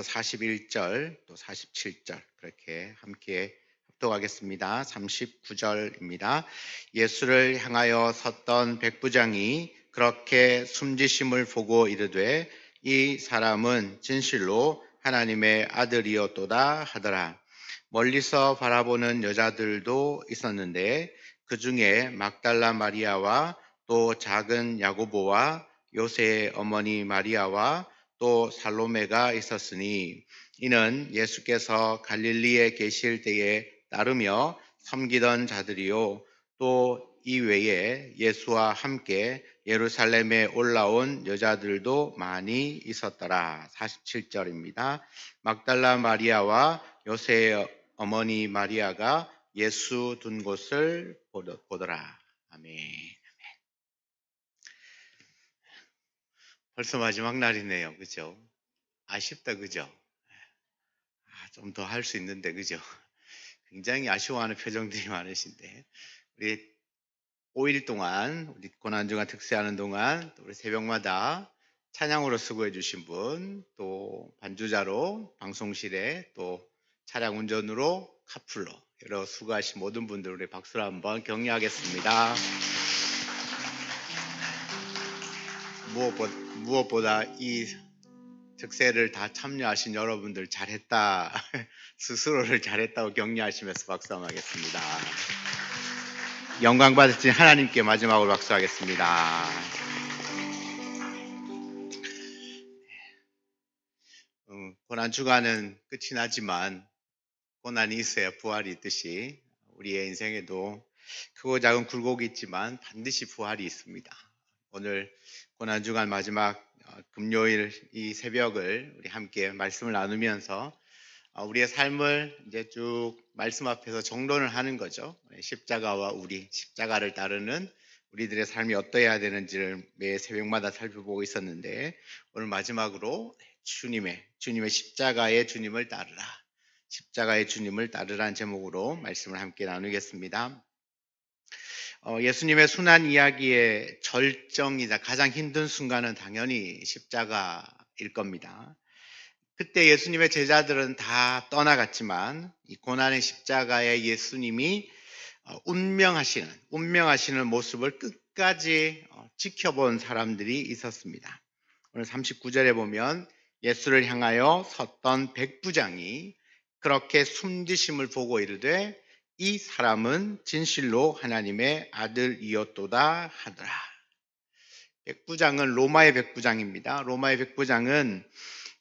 41절 또 47절 그렇게 함께 합독하겠습니다. 39절입니다. 예수를 향하여 섰던 백부장이 그렇게 숨지심을 보고 이르되 이 사람은 진실로 하나님의 아들이었도다 하더라. 멀리서 바라보는 여자들도 있었는데 그 중에 막달라 마리아와 또 작은 야고보와 요새의 어머니 마리아와 또 살로메가 있었으니 이는 예수께서 갈릴리에 계실 때에 따르며 섬기던 자들이요 또 이외에 예수와 함께 예루살렘에 올라온 여자들도 많이 있었더라. 47절입니다. 막달라 마리아와 요새의 어머니 마리아가 예수 둔 곳을 보더라. 아멘. 벌써 마지막 날이네요. 그죠? 아쉽다. 그죠? 좀 더 할 수 있는데. 그죠? 굉장히 아쉬워하는 표정들이 많으신데 우리 5일 동안 우리 고난주간 특세하는 동안 또 우리 새벽마다 찬양으로 수고해 주신 분, 또 반주자로 방송실에 또 차량 운전으로 카풀로 여러 수고하신 모든 분들 우리 박수로 한번 격려하겠습니다. 무엇보다 이 특세를 다 참여하신 여러분들 잘했다, 스스로를 잘했다고 격려하시면서 박수 한번 하겠습니다. 영광 받으신 하나님께 마지막으로 박수하겠습니다. 고난주간은 끝이 나지만 고난이 있어야 부활이 있듯이 우리의 인생에도 크고 작은 굴곡이 있지만 반드시 부활이 있습니다. 오늘 고난주간 마지막 금요일 이 새벽을 우리 함께 말씀을 나누면서 우리의 삶을 이제 쭉 말씀 앞에서 정론을 하는 거죠. 십자가와 우리, 십자가를 따르는 우리들의 삶이 어떠해야 되는지를 매 새벽마다 살펴보고 있었는데 오늘 마지막으로 주님의 십자가의 주님을 따르라. 십자가의 주님을 따르라는 제목으로 말씀을 함께 나누겠습니다. 예수님의 순환 이야기의 절정이자 가장 힘든 순간은 당연히 십자가일 겁니다. 그때 예수님의 제자들은 다 떠나갔지만 이 고난의 십자가에 예수님이 운명하시는 모습을 끝까지 지켜본 사람들이 있었습니다. 오늘 39절에 보면 예수를 향하여 섰던 백부장이 그렇게 숨지심을 보고 이르되 이 사람은 진실로 하나님의 아들이었도다 하더라. 백부장은 로마의 백부장입니다. 로마의 백부장은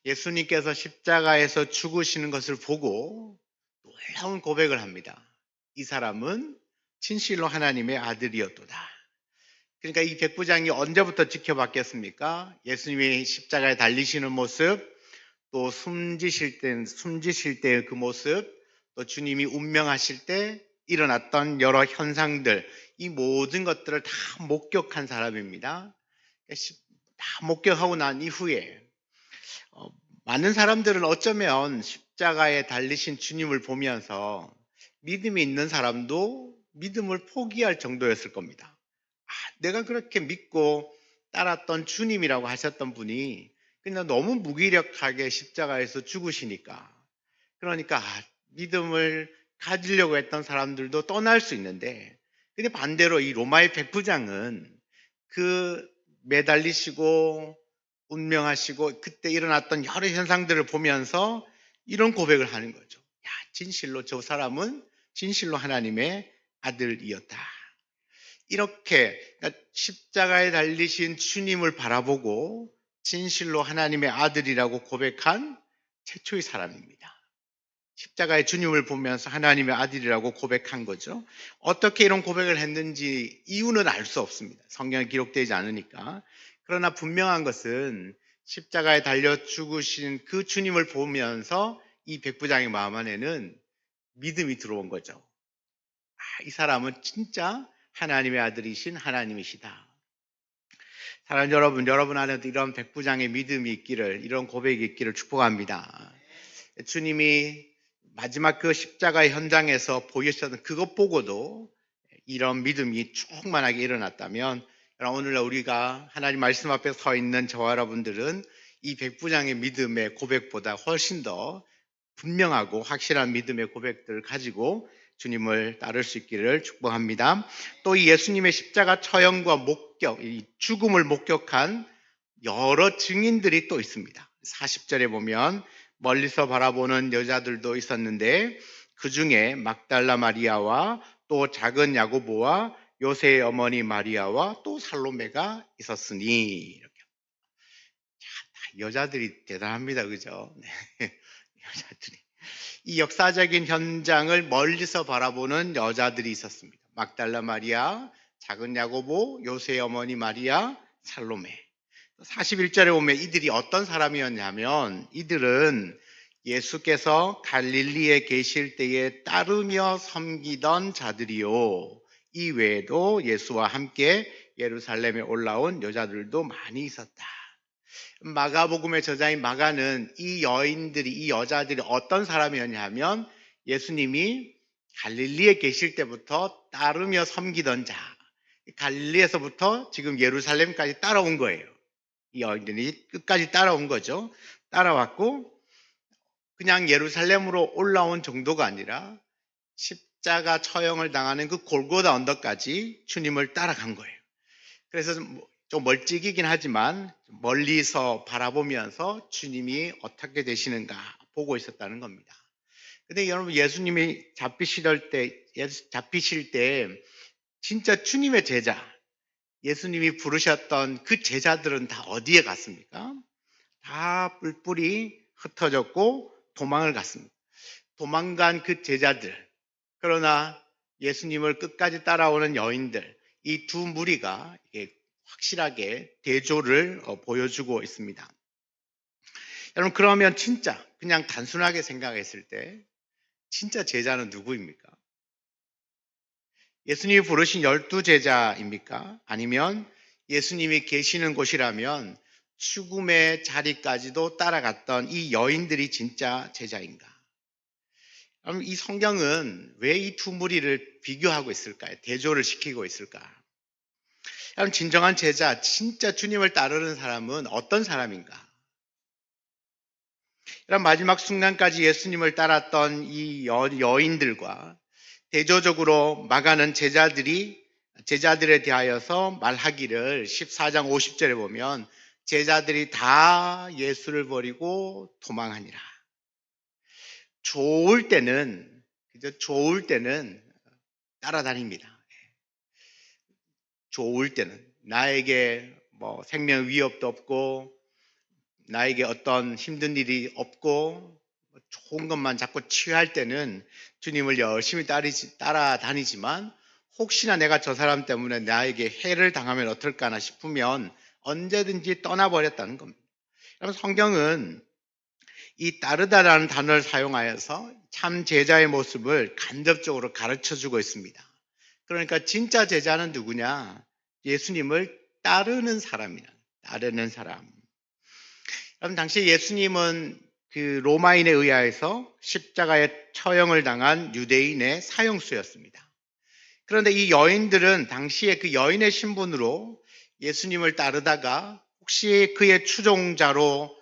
예수님께서 십자가에서 죽으시는 것을 보고 놀라운 고백을 합니다. 이 사람은 진실로 하나님의 아들이었도다. 그러니까 이 백부장이 언제부터 지켜봤겠습니까? 예수님이 십자가에 달리시는 모습, 또 숨지실 때의 그 모습, 또 주님이 운명하실 때 일어났던 여러 현상들, 이 모든 것들을 다 목격한 사람입니다. 다 목격하고 난 이후에 많은 사람들은 어쩌면 십자가에 달리신 주님을 보면서 믿음이 있는 사람도 믿음을 포기할 정도였을 겁니다. 내가 그렇게 믿고 따랐던 주님이라고 하셨던 분이 그냥 너무 무기력하게 십자가에서 죽으시니까 그러니까 믿음을 가지려고 했던 사람들도 떠날 수 있는데 근데 반대로 이 로마의 백부장은 그 매달리시고 운명하시고 그때 일어났던 여러 현상들을 보면서 이런 고백을 하는 거죠. 진실로 저 사람은 진실로 하나님의 아들이었다. 이렇게 십자가에 달리신 주님을 바라보고 진실로 하나님의 아들이라고 고백한 최초의 사람입니다. 십자가의 주님을 보면서 하나님의 아들이라고 고백한 거죠. 어떻게 이런 고백을 했는지 이유는 알 수 없습니다. 성경에 기록되지 않으니까. 그러나 분명한 것은 십자가에 달려 죽으신 그 주님을 보면서 이 백부장의 마음 안에는 믿음이 들어온 거죠. 이 사람은 진짜 하나님의 아들이신 하나님이시다. 사랑하는 여러분 안에도 이런 백부장의 믿음이 있기를, 이런 고백이 있기를 축복합니다. 주님이 마지막 그 십자가의 현장에서 보여주셨던 그것 보고도 이런 믿음이 충만하게 일어났다면 오늘날 우리가 하나님 말씀 앞에 서 있는 저와 여러분들은 이 백부장의 믿음의 고백보다 훨씬 더 분명하고 확실한 믿음의 고백들을 가지고 주님을 따를 수 있기를 축복합니다. 또 이 예수님의 십자가 처형과 목격, 이 죽음을 목격한 여러 증인들이 또 있습니다. 40절에 보면 멀리서 바라보는 여자들도 있었는데 그 중에 막달라 마리아와 또 작은 야고보와 요새의 어머니 마리아와 또 살로메가 있었으니, 이렇게. 여자들이 대단합니다. 그죠? 네. 여자들이. 이 역사적인 현장을 멀리서 바라보는 여자들이 있었습니다. 막달라 마리아, 작은 야고보, 요새의 어머니 마리아, 살로메. 41절에 보면 이들이 어떤 사람이었냐면, 이들은 예수께서 갈릴리에 계실 때에 따르며 섬기던 자들이요, 이 외에도 예수와 함께 예루살렘에 올라온 여자들도 많이 있었다. 마가복음의 저자인 마가는 이 여인들이, 이 여자들이 어떤 사람이었냐면 예수님이 갈릴리에 계실 때부터 따르며 섬기던 자, 갈릴리에서부터 지금 예루살렘까지 따라온 거예요. 이 여인들이 끝까지 따라온 거죠. 따라왔고 그냥 예루살렘으로 올라온 정도가 아니라 십자가 처형을 당하는 그 골고다 언덕까지 주님을 따라간 거예요. 그래서 좀 멀찍이긴 하지만 멀리서 바라보면서 주님이 어떻게 되시는가 보고 있었다는 겁니다. 근데 여러분, 예수님이 잡히실 때 진짜 주님의 제자, 예수님이 부르셨던 그 제자들은 다 어디에 갔습니까? 다 뿔뿔이 흩어졌고 도망을 갔습니다. 도망간 그 제자들, 그러나 예수님을 끝까지 따라오는 여인들, 이 두 무리가 확실하게 대조를 보여주고 있습니다. 여러분, 그러면 진짜 그냥 단순하게 생각했을 때 진짜 제자는 누구입니까? 예수님이 부르신 12제자입니까? 아니면 예수님이 계시는 곳이라면 죽음의 자리까지도 따라갔던 이 여인들이 진짜 제자인가? 그럼 이 성경은 왜 이 두 무리를 비교하고 있을까요? 대조를 시키고 있을까? 그럼 진정한 제자, 진짜 주님을 따르는 사람은 어떤 사람인가? 이런 마지막 순간까지 예수님을 따랐던 이 여인들과 대조적으로 마가는 제자들에 대하여서 말하기를 14장 50절에 보면 제자들이 다 예수를 버리고 도망하니라. 좋을 때는 따라다닙니다. 좋을 때는 나에게 생명 위협도 없고 나에게 어떤 힘든 일이 없고 좋은 것만 자꾸 취할 때는 주님을 열심히 따라다니지만 혹시나 내가 저 사람 때문에 나에게 해를 당하면 어떨까나 싶으면 언제든지 떠나버렸다는 겁니다. 여러분, 성경은 이 따르다라는 단어를 사용하여서 참 제자의 모습을 간접적으로 가르쳐주고 있습니다. 그러니까 진짜 제자는 누구냐? 예수님을 따르는 사람이야. 따르는 사람. 그럼 당시 예수님은 그 로마인에 의하여서 십자가에 처형을 당한 유대인의 사형수였습니다. 그런데 이 여인들은 당시에 그 여인의 신분으로 예수님을 따르다가 혹시 그의 추종자로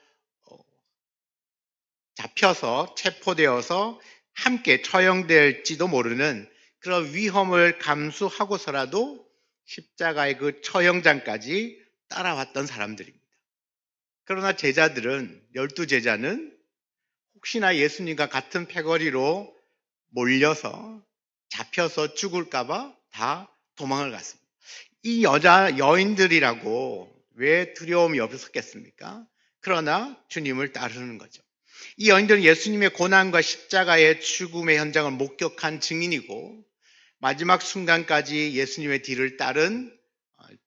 잡혀서 체포되어서 함께 처형될지도 모르는 그런 위험을 감수하고서라도 십자가의 그 처형장까지 따라왔던 사람들입니다. 그러나 제자들은, 12제자는 혹시나 예수님과 같은 패거리로 몰려서 잡혀서 죽을까봐 다 도망을 갔습니다. 이 여인들이라고 왜 두려움이 없었겠습니까? 그러나 주님을 따르는 거죠. 이 여인들은 예수님의 고난과 십자가의 죽음의 현장을 목격한 증인이고 마지막 순간까지 예수님의 뒤를 따른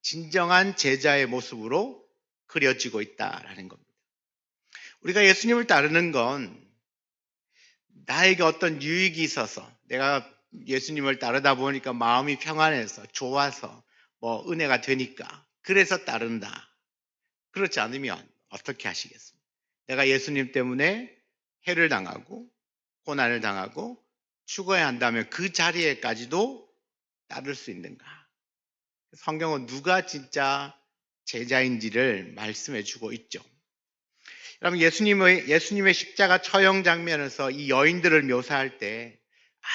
진정한 제자의 모습으로 그려지고 있다라는 겁니다. 우리가 예수님을 따르는 건 나에게 어떤 유익이 있어서 내가 예수님을 따르다 보니까 마음이 평안해서 좋아서 은혜가 되니까 그래서 따른다. 그렇지 않으면 어떻게 하시겠습니까? 내가 예수님 때문에 해를 당하고 고난을 당하고 죽어야 한다면 그 자리에까지도 따를 수 있는가? 성경은 누가 진짜 제자인지를 말씀해 주고 있죠. 그럼 예수님의 십자가 처형 장면에서 이 여인들을 묘사할 때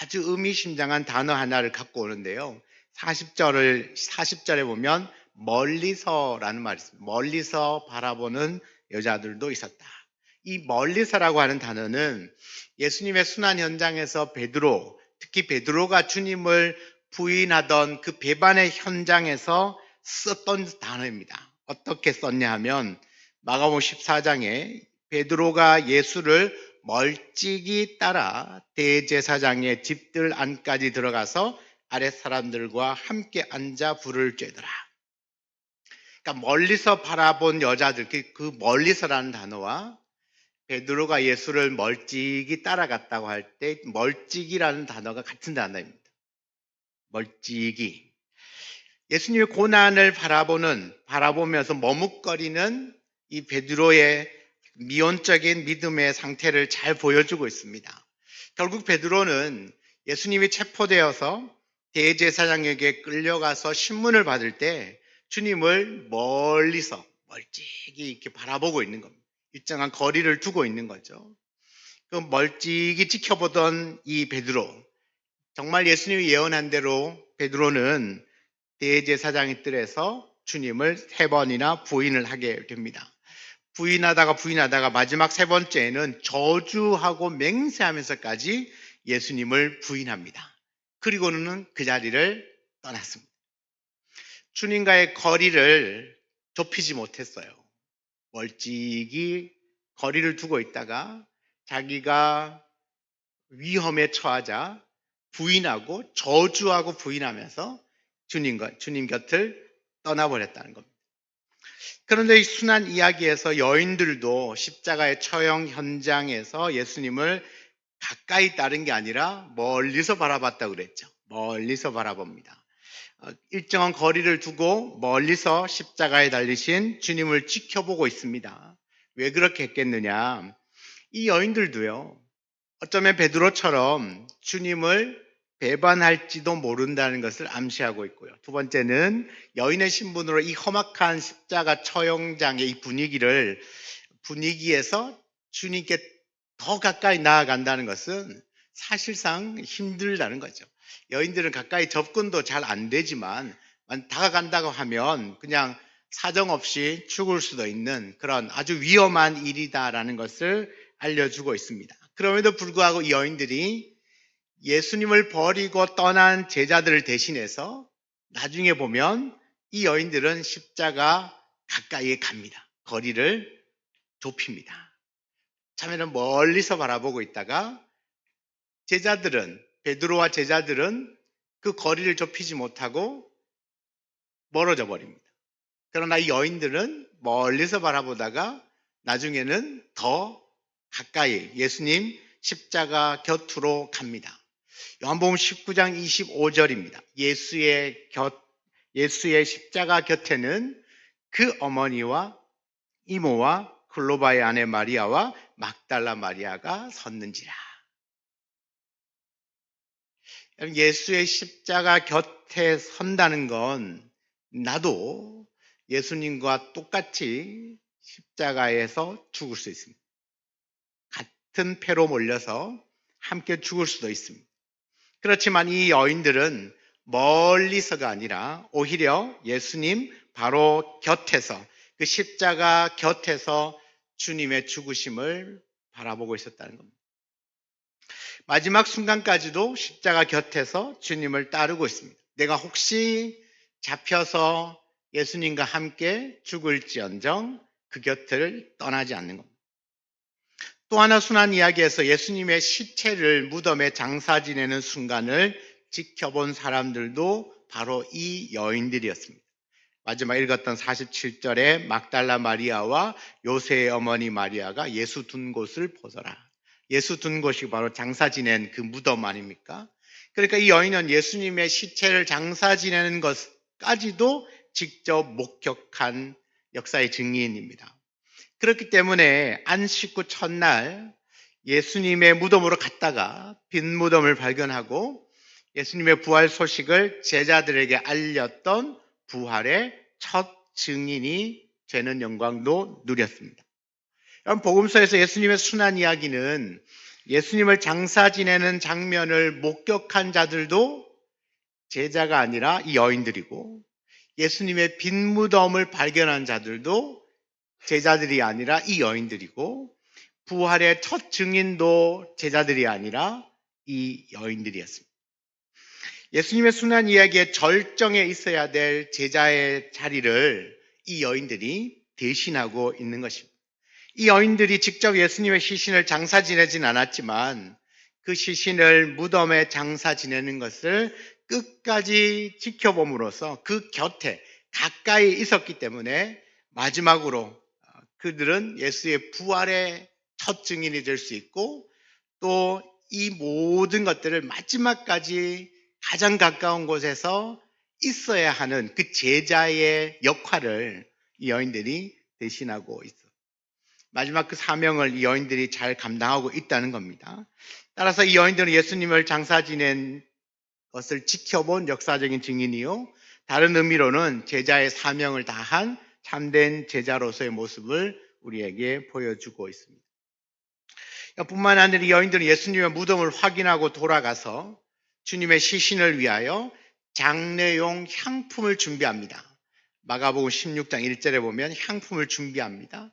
아주 의미심장한 단어 하나를 갖고 오는데요. 40절에 보면 멀리서라는 말이 있습니다. 멀리서 바라보는 여자들도 있었다. 이 멀리서라고 하는 단어는 예수님의 순환 현장에서 특히 베드로가 주님을 부인하던 그 배반의 현장에서 썼던 단어입니다. 어떻게 썼냐 하면 마가복음 14장에 베드로가 예수를 멀찍이 따라 대제사장의 집들 안까지 들어가서 아랫 사람들과 함께 앉아 불을 쬐더라. 그러니까 멀리서 바라본 여자들, 그 멀리서라는 단어와 베드로가 예수를 멀찍이 따라갔다고 할 때 멀찍이라는 단어가 같은 단어입니다. 멀찍이. 예수님의 고난을 바라보면서 머뭇거리는 이 베드로의 미온적인 믿음의 상태를 잘 보여주고 있습니다. 결국 베드로는 예수님이 체포되어서 대제사장에게 끌려가서 신문을 받을 때 주님을 멀리서 멀찍이 이렇게 바라보고 있는 겁니다. 일정한 거리를 두고 있는 거죠. 그 멀찍이 지켜보던 이 베드로, 정말 예수님이 예언한 대로 베드로는 대제사장의 뜰에서 주님을 3번이나 부인을 하게 됩니다. 부인하다가 마지막 3번째에는 저주하고 맹세하면서까지 예수님을 부인합니다. 그리고는 그 자리를 떠났습니다. 주님과의 거리를 좁히지 못했어요. 멀찍이 거리를 두고 있다가 자기가 위험에 처하자 부인하고 저주하고 부인하면서 주님 곁을 떠나버렸다는 겁니다. 그런데 이 순환 이야기에서 여인들도 십자가의 처형 현장에서 예수님을 가까이 따른 게 아니라 멀리서 바라봤다고 그랬죠. 멀리서 바라봅니다. 일정한 거리를 두고 멀리서 십자가에 달리신 주님을 지켜보고 있습니다. 왜 그렇게 했겠느냐? 이 여인들도요, 어쩌면 베드로처럼 주님을 배반할지도 모른다는 것을 암시하고 있고요. 두 번째는 여인의 신분으로 이 험악한 십자가 처형장의 이 분위기에서 주님께 더 가까이 나아간다는 것은 사실상 힘들다는 거죠. 여인들은 가까이 접근도 잘 안 되지만 다가간다고 하면 그냥 사정없이 죽을 수도 있는 그런 아주 위험한 일이다라는 것을 알려주고 있습니다. 그럼에도 불구하고 이 여인들이 예수님을 버리고 떠난 제자들을 대신해서 나중에 보면 이 여인들은 십자가 가까이에 갑니다. 거리를 좁힙니다. 처음에는 멀리서 바라보고 있다가 베드로와 제자들은 그 거리를 좁히지 못하고 멀어져 버립니다. 그러나 이 여인들은 멀리서 바라보다가 나중에는 더 가까이 예수님 십자가 곁으로 갑니다. 요한복음 19장 25절입니다. 예수의 십자가 곁에는 그 어머니와 이모와 클로바의 아내 마리아와 막달라 마리아가 섰는지라. 예수의 십자가 곁에 선다는 건 나도 예수님과 똑같이 십자가에서 죽을 수 있습니다. 같은 패로 몰려서 함께 죽을 수도 있습니다. 그렇지만 이 여인들은 멀리서가 아니라 오히려 예수님 바로 곁에서, 그 십자가 곁에서 주님의 죽으심을 바라보고 있었다는 겁니다. 마지막 순간까지도 십자가 곁에서 주님을 따르고 있습니다. 내가 혹시 잡혀서 예수님과 함께 죽을지언정 그 곁을 떠나지 않는 겁니다. 또 하나 순환 이야기에서 예수님의 시체를 무덤에 장사 지내는 순간을 지켜본 사람들도 바로 이 여인들이었습니다. 마지막 읽었던 47절에 막달라 마리아와 요새의 어머니 마리아가 예수 둔 곳을 보더라. 예수 둔 곳이 바로 장사 지낸 그 무덤 아닙니까? 그러니까 이 여인은 예수님의 시체를 장사 지내는 것까지도 직접 목격한 역사의 증인입니다. 그렇기 때문에 안식 후 첫날 예수님의 무덤으로 갔다가 빈 무덤을 발견하고 예수님의 부활 소식을 제자들에게 알렸던 부활의 첫 증인이 되는 영광도 누렸습니다. 여러분, 복음서에서 예수님의 순환 이야기는 예수님을 장사 지내는 장면을 목격한 자들도 제자가 아니라 이 여인들이고, 예수님의 빈 무덤을 발견한 자들도 제자들이 아니라 이 여인들이고, 부활의 첫 증인도 제자들이 아니라 이 여인들이었습니다. 예수님의 순환 이야기의 절정에 있어야 될 제자의 자리를 이 여인들이 대신하고 있는 것입니다. 이 여인들이 직접 예수님의 시신을 장사 지내진 않았지만 그 시신을 무덤에 장사 지내는 것을 끝까지 지켜봄으로써 그 곁에 가까이 있었기 때문에 마지막으로 그들은 예수의 부활의 첫 증인이 될 수 있고, 또 이 모든 것들을 마지막까지 가장 가까운 곳에서 있어야 하는 그 제자의 역할을 이 여인들이 대신하고 있어. 마지막 그 사명을 이 여인들이 잘 감당하고 있다는 겁니다. 따라서 이 여인들은 예수님을 장사 지낸 것을 지켜본 역사적인 증인이요, 다른 의미로는 제자의 사명을 다한 참된 제자로서의 모습을 우리에게 보여주고 있습니다. 뿐만 아니라 이 여인들은 예수님의 무덤을 확인하고 돌아가서 주님의 시신을 위하여 장례용 향품을 준비합니다. 마가복음 16장 1절에 보면 향품을 준비합니다.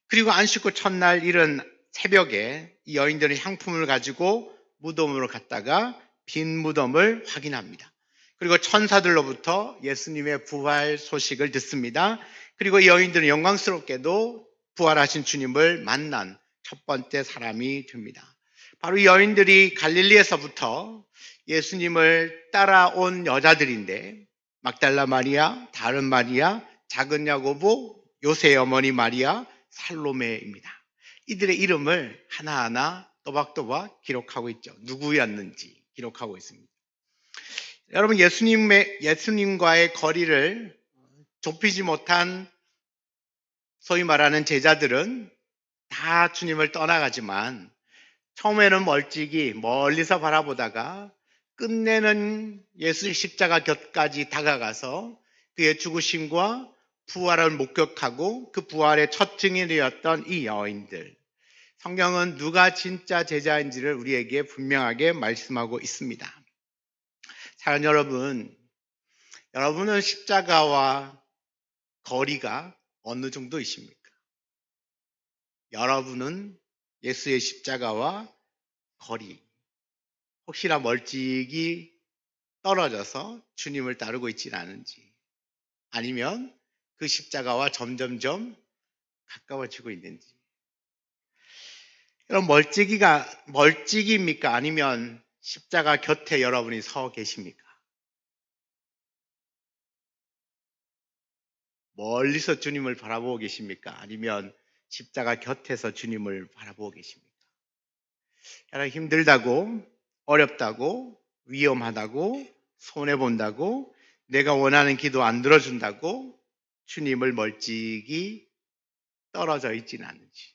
그리고 안식구 첫날 이른 새벽에 이 여인들은 향품을 가지고 무덤으로 갔다가 빈 무덤을 확인합니다. 그리고 천사들로부터 예수님의 부활 소식을 듣습니다. 그리고 이 여인들은 영광스럽게도 부활하신 주님을 만난 첫 번째 사람이 됩니다. 바로 이 여인들이 갈릴리에서부터 예수님을 따라온 여자들인데, 막달라 마리아, 다른 마리아, 작은 야고보, 요새의 어머니 마리아, 살로메입니다. 이들의 이름을 하나하나 또박또박 기록하고 있죠. 누구였는지 기록하고 있습니다. 여러분, 예수님과의 거리를 좁히지 못한 소위 말하는 제자들은 다 주님을 떠나가지만 처음에는 멀리서 바라보다가 끝내는 예수의 십자가 곁까지 다가가서 그의 죽으심과 부활을 목격하고 그 부활의 첫 증인이었던 이 여인들, 성경은 누가 진짜 제자인지를 우리에게 분명하게 말씀하고 있습니다. 사랑하는 여러분, 여러분은 십자가와 거리가 어느 정도이십니까? 여러분은 예수의 십자가와 거리, 혹시나 멀찍이 떨어져서 주님을 따르고 있지는 않은지, 아니면 그 십자가와 점점점 가까워지고 있는지. 여러분, 멀찍이입니까? 아니면 십자가 곁에 여러분이 서 계십니까? 멀리서 주님을 바라보고 계십니까? 아니면 십자가 곁에서 주님을 바라보고 계십니까? 여러분, 힘들다고, 어렵다고, 위험하다고, 손해본다고, 내가 원하는 기도 안 들어준다고 주님을 멀찍이 떨어져 있지는 않은지,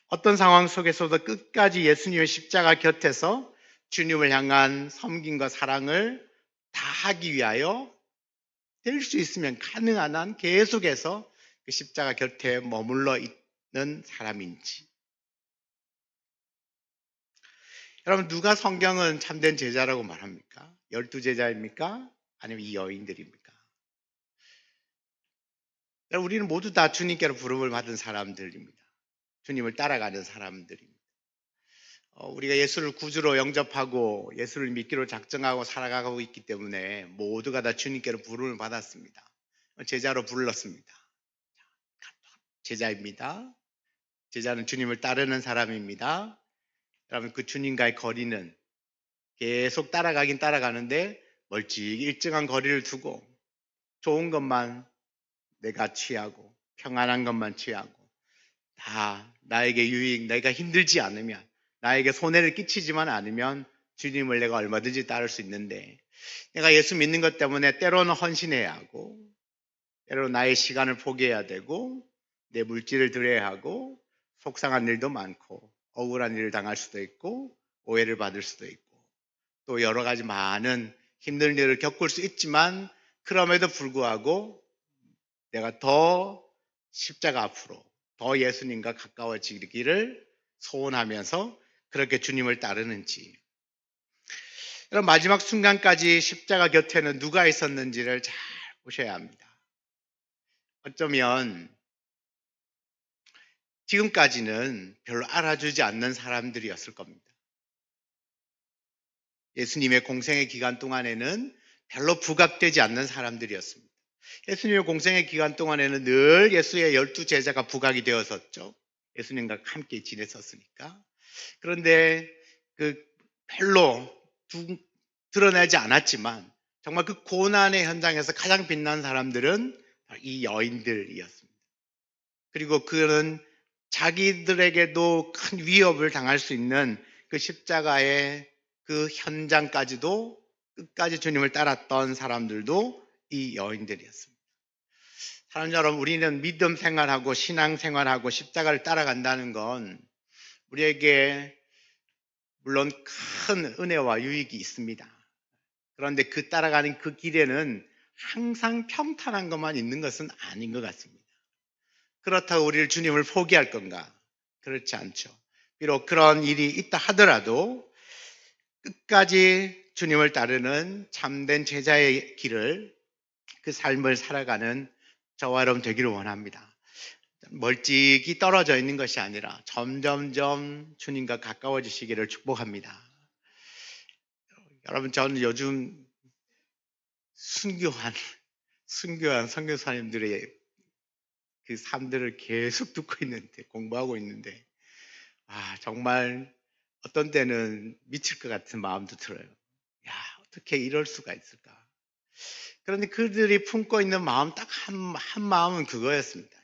어떤 상황 속에서도 끝까지 예수님의 십자가 곁에서 주님을 향한 섬김과 사랑을 다하기 위하여 될 수 있으면 가능한 한 계속해서 그 십자가 곁에 머물러 있는 사람인지. 여러분, 누가 성경은 참된 제자라고 말합니까? 12제자입니까? 아니면 이 여인들입니까? 우리는 모두 다 주님께로 부름을 받은 사람들입니다. 주님을 따라가는 사람들입니다. 우리가 예수를 구주로 영접하고 예수를 믿기로 작정하고 살아가고 있기 때문에 모두가 다 주님께로 부름을 받았습니다. 제자로 불렀습니다. 제자입니다. 제자는 주님을 따르는 사람입니다. 여러분, 그 주님과의 거리는 계속 따라가긴 따라가는데 멀찍이 일정한 거리를 두고 좋은 것만 내가 취하고 평안한 것만 취하고, 다 나에게 유익, 내가 힘들지 않으면, 나에게 손해를 끼치지만 않으면 주님을 내가 얼마든지 따를 수 있는데, 내가 예수 믿는 것 때문에 때로는 헌신해야 하고, 때로는 나의 시간을 포기해야 되고, 내 물질을 드려야 하고, 속상한 일도 많고, 억울한 일을 당할 수도 있고, 오해를 받을 수도 있고, 또 여러 가지 많은 힘든 일을 겪을 수 있지만, 그럼에도 불구하고 내가 더 십자가 앞으로, 더 예수님과 가까워지기를 소원하면서 그렇게 주님을 따르는지, 그럼 마지막 순간까지 십자가 곁에는 누가 있었는지를 잘 보셔야 합니다. 어쩌면 지금까지는 별로 알아주지 않는 사람들이었을 겁니다. 예수님의 공생의 기간 동안에는 별로 부각되지 않는 사람들이었습니다. 예수님의 공생의 기간 동안에는 늘 예수의 12제자가 부각이 되었었죠. 예수님과 함께 지냈었으니까. 그런데 별로 드러내지 않았지만 정말 그 고난의 현장에서 가장 빛난 사람들은 이 여인들이었습니다. 그리고 그는 자기들에게도 큰 위협을 당할 수 있는 그 십자가의 그 현장까지도 끝까지 주님을 따랐던 사람들도 이 여인들이었습니다. 사랑하는 여러분, 우리는 믿음 생활하고 신앙 생활하고 십자가를 따라간다는 건 우리에게 물론 큰 은혜와 유익이 있습니다. 그런데 그 따라가는 그 길에는 항상 평탄한 것만 있는 것은 아닌 것 같습니다. 그렇다고 우리를 주님을 포기할 건가? 그렇지 않죠. 비록 그런 일이 있다 하더라도 끝까지 주님을 따르는 참된 제자의 길을, 그 삶을 살아가는 저와 여러분 되기를 원합니다. 멀찍이 떨어져 있는 것이 아니라 점점점 주님과 가까워지시기를 축복합니다. 여러분, 저는 요즘 순교한 선교사님들의 그 삶들을 계속 듣고 있는데, 공부하고 있는데, 정말 어떤 때는 미칠 것 같은 마음도 들어요. 어떻게 이럴 수가 있을까? 그런데 그들이 품고 있는 마음, 딱 한 마음은 그거였습니다.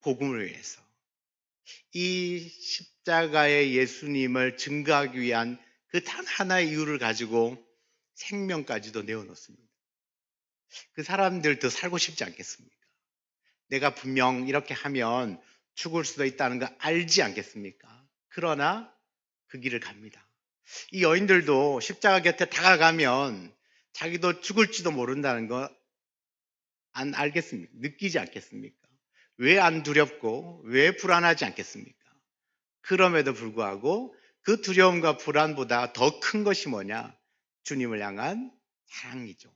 복음을 위해서. 이 십자가의 예수님을 증거하기 위한 그 단 하나의 이유를 가지고 생명까지도 내어놓습니다. 그 사람들 더 살고 싶지 않겠습니까? 내가 분명 이렇게 하면 죽을 수도 있다는 거 알지 않겠습니까? 그러나 그 길을 갑니다. 이 여인들도 십자가 곁에 다가가면 자기도 죽을지도 모른다는 거 안 알겠습니까? 느끼지 않겠습니까? 왜 안 두렵고 왜 불안하지 않겠습니까? 그럼에도 불구하고 그 두려움과 불안보다 더 큰 것이 뭐냐? 주님을 향한 사랑이죠.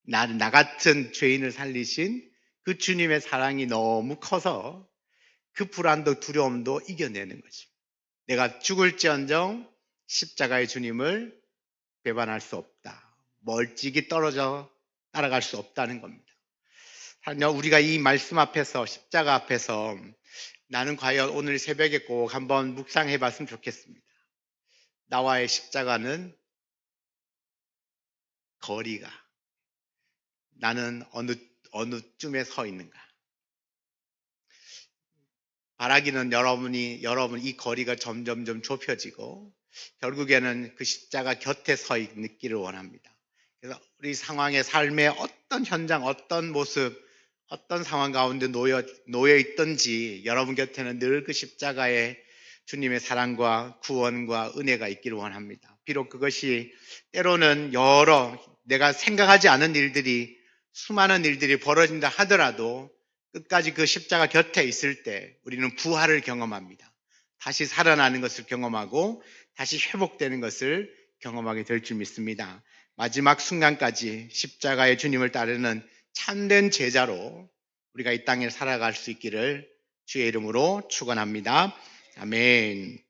나 같은 죄인을 살리신 그 주님의 사랑이 너무 커서 그 불안도 두려움도 이겨내는 것입니다. 내가 죽을지언정 십자가의 주님을 배반할 수 없다. 멀찍이 떨어져 따라갈 수 없다는 겁니다. 우리가 이 말씀 앞에서, 십자가 앞에서 나는 과연 오늘 새벽에 꼭 한번 묵상해 봤으면 좋겠습니다. 나와의 십자가는 거리가, 나는 어느 쯤에 서 있는가? 바라기는 여러분 이 거리가 점점점 좁혀지고 결국에는 그 십자가 곁에 서 있기를 원합니다. 그래서 우리 상황의 삶의 어떤 현장, 어떤 모습, 어떤 상황 가운데 놓여 있든지 여러분 곁에는 늘 그 십자가의 주님의 사랑과 구원과 은혜가 있기를 원합니다. 비록 그것이 때로는 내가 생각하지 않은 일들이, 수많은 일들이 벌어진다 하더라도 끝까지 그 십자가 곁에 있을 때 우리는 부활을 경험합니다. 다시 살아나는 것을 경험하고 다시 회복되는 것을 경험하게 될 줄 믿습니다. 마지막 순간까지 십자가의 주님을 따르는 참된 제자로 우리가 이 땅에 살아갈 수 있기를 주의 이름으로 축원합니다. 아멘.